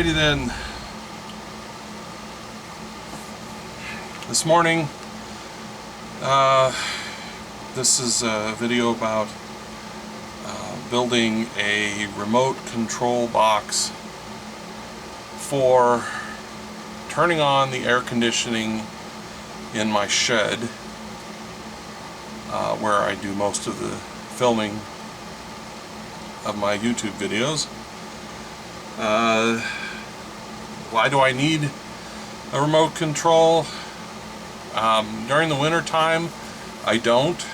Alrighty then. This morning, this is a video about building a remote control box for turning on the air conditioning in my shed, where I do most of the filming of my YouTube videos. Why do I need a remote control? During the winter time, I don't.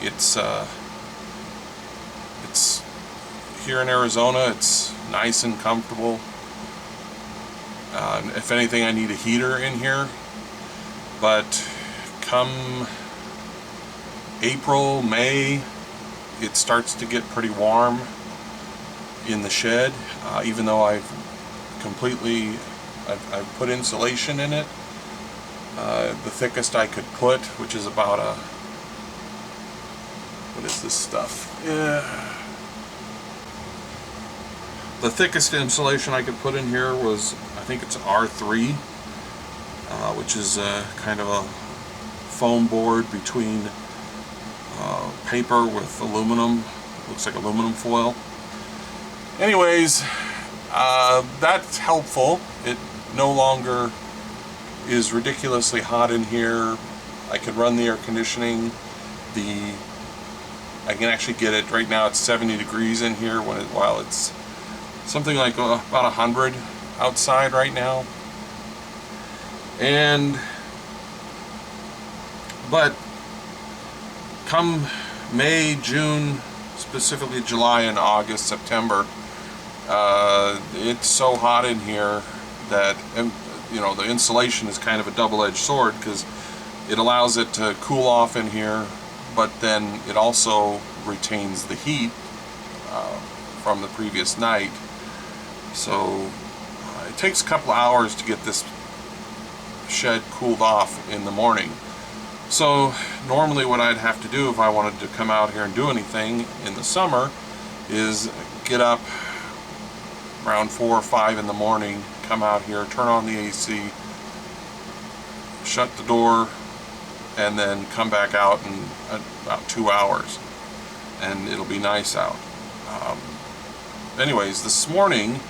It's here in Arizona. It's nice and comfortable. If anything, I need a heater in here. But come April, May, it starts to get pretty warm in the shed, even though I've put insulation in it. The thickest I could put, which is about what is this stuff? The thickest insulation I could put in here was, I think it's R3, which is kind of a foam board between paper with aluminum. Looks like aluminum foil. Anyways, that's helpful. It no longer is ridiculously hot in here. I could run the air conditioning. I can actually get it right now. It's 70 degrees in here while it's something like about 100 outside right now. But come May, June, specifically July and August, September, it's so hot in here that, the insulation is kind of a double-edged sword, because it allows it to cool off in here, but then it also retains the heat from the previous night. So it takes a couple of hours to get this shed cooled off in the morning. So normally what I'd have to do if I wanted to come out here and do anything in the summer is get up around 4 or 5 in the morning, come out here, turn on the AC, shut the door, and then come back out in about 2 hours, and it'll be nice out. Anyways, this morning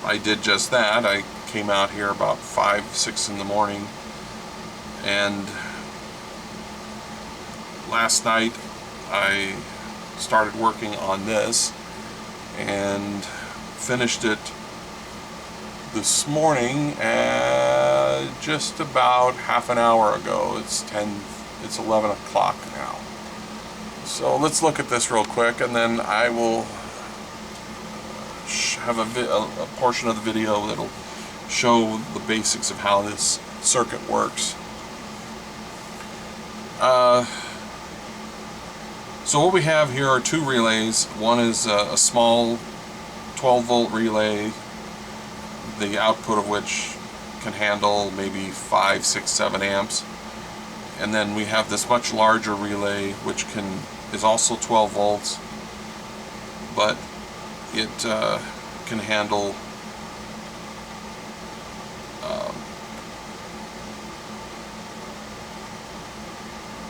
I did just that. I came out here about 5, 6 in the morning, and last night I started working on this and finished it this morning just about half an hour ago. It's 11 o'clock now. So let's look at this real quick, and then I will have a portion of the video that'll show the basics of how this circuit works. So what we have here are 2 relays. One is a small 12-volt relay, the output of which can handle maybe 5, 6, 7 amps. And then we have this much larger relay which is also 12 volts, but it can handle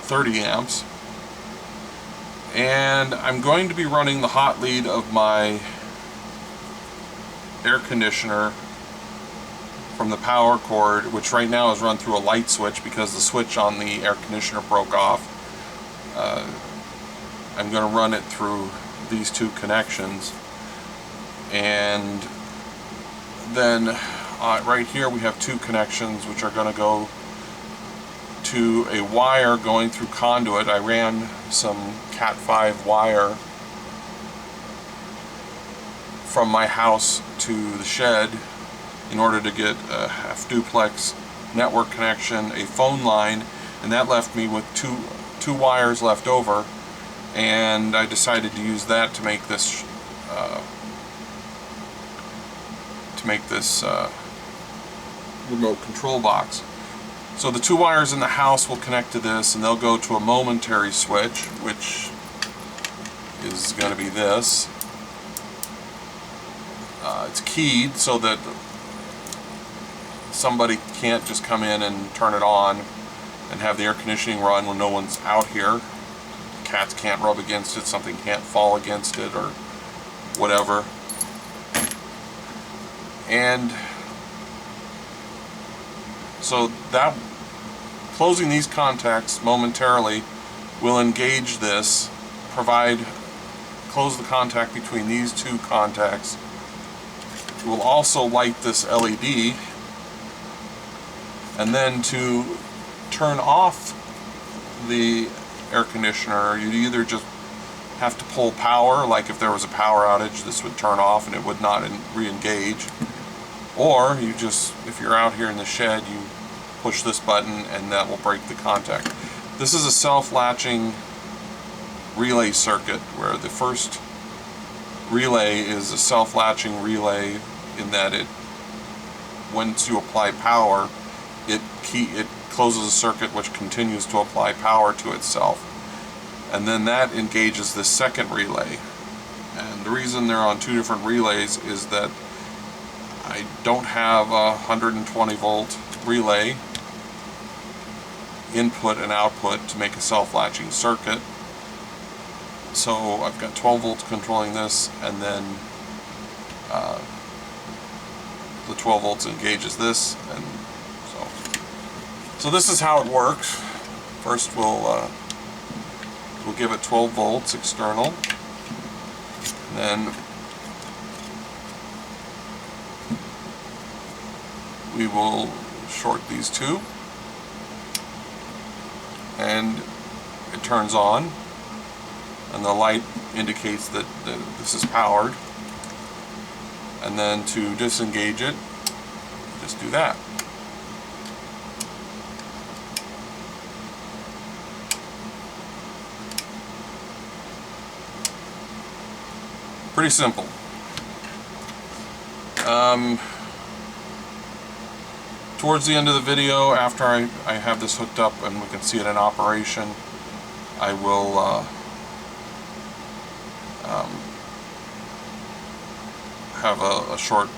30 amps. And I'm going to be running the hot lead of my air conditioner from the power cord, which right now is run through a light switch because the switch on the air conditioner broke off. I'm going to run it through these 2 connections, and then right here we have 2 connections which are going to go to a wire going through conduit. I ran some Cat 5 wire from my house to the shed in order to get a half duplex network connection, a phone line, and that left me with two wires left over, and I decided to use that to make this remote control box. So the 2 wires in the house will connect to this, and they'll go to a momentary switch, which is going to be this. It's keyed so that somebody can't just come in and turn it on and have the air conditioning run when no one's out here. Cats can't rub against it, something can't fall against it or whatever. And so that closing these contacts momentarily will engage this, close the contact between these two contacts. It will also light this LED, and then to turn off the air conditioner, you'd either just have to pull power, like if there was a power outage, this would turn off and it would not re-engage. Or you just, if you're out here in the shed, you push this button and that will break the contact. This is a self-latching relay circuit where the first relay is a self-latching relay in that it, once you apply power, it closes a circuit which continues to apply power to itself. And then that engages the second relay. And the reason they're on two different relays is that I don't have a 120 volt relay input and output to make a self-latching circuit. So I've got 12 volts controlling this, and then the 12 volts engages this, and so this is how it works. First we'll give it 12 volts external, and then we will short these two, and it turns on, and the light indicates that this is powered. And then to disengage it, just do that. Pretty simple. Towards the end of the video, after I have this hooked up and we can see it in operation, I will have a short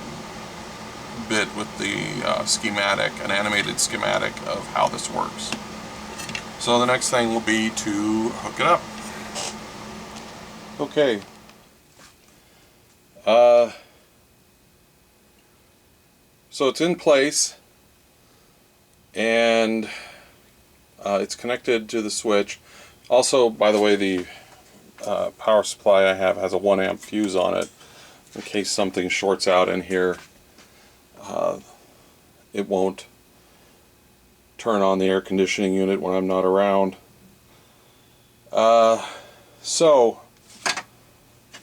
bit with the schematic, an animated schematic of how this works. So the next thing will be to hook it up. Okay. So it's in place, and it's connected to the switch. Also, by the way, the power supply I have has a 1 amp fuse on it. In case something shorts out in here, it won't turn on the air conditioning unit when I'm not around. So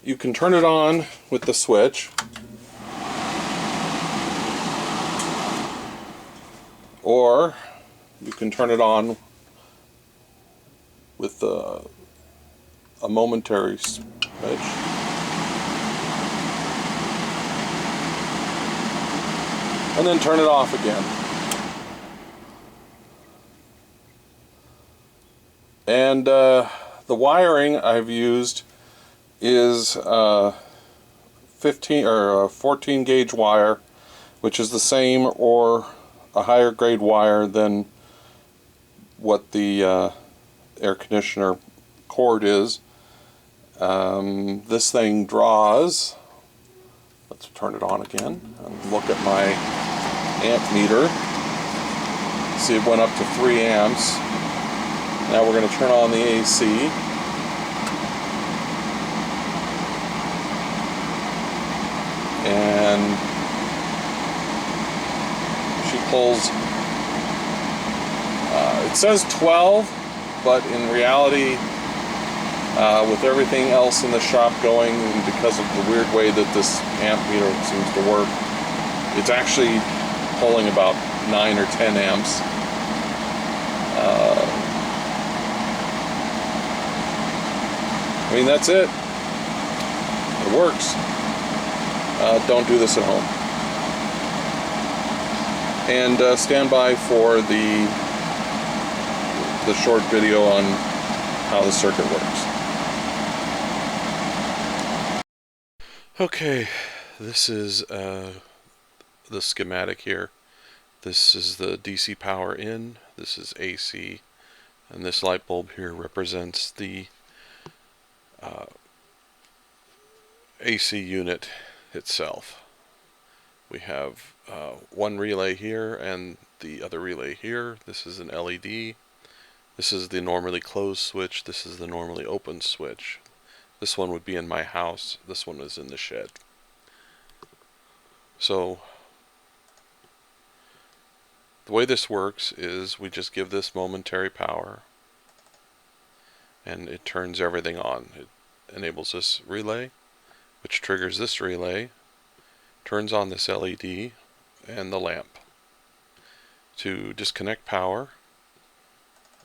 you can turn it on with the switch, or you can turn it on with a momentary switch. And then turn it off again. And the wiring I've used is 15 or 14 gauge wire, which is the same or a higher grade wire than what the air conditioner cord is. This thing draws. Let's turn it on again and look at my amp meter. See, it went up to 3 amps. Now we're going to turn on the AC. And she pulls, it says 12, but in reality, with everything else in the shop going, and because of the weird way that this amp meter seems to work, it's actually pulling about 9 or 10 amps. I mean, that's it. It works. Don't do this at home. And stand by for the short video on how the circuit works. Okay, This is the schematic here. This is the DC power in, this is AC, and this light bulb here represents the AC unit itself. We have one relay here and the other relay here. This is an LED. This is the normally closed switch. This is the normally open switch. This one would be in my house. This one is in the shed. So the way this works is we just give this momentary power and it turns everything on. It enables this relay, which triggers this relay, turns on this LED and the lamp. To disconnect power,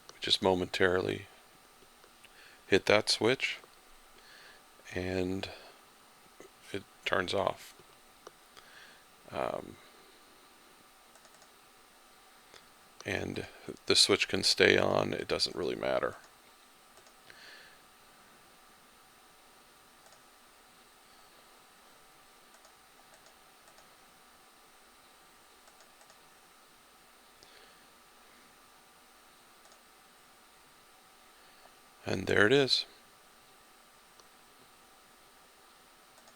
we just momentarily hit that switch and it turns off. And the switch can stay on, it doesn't really matter. And there it is.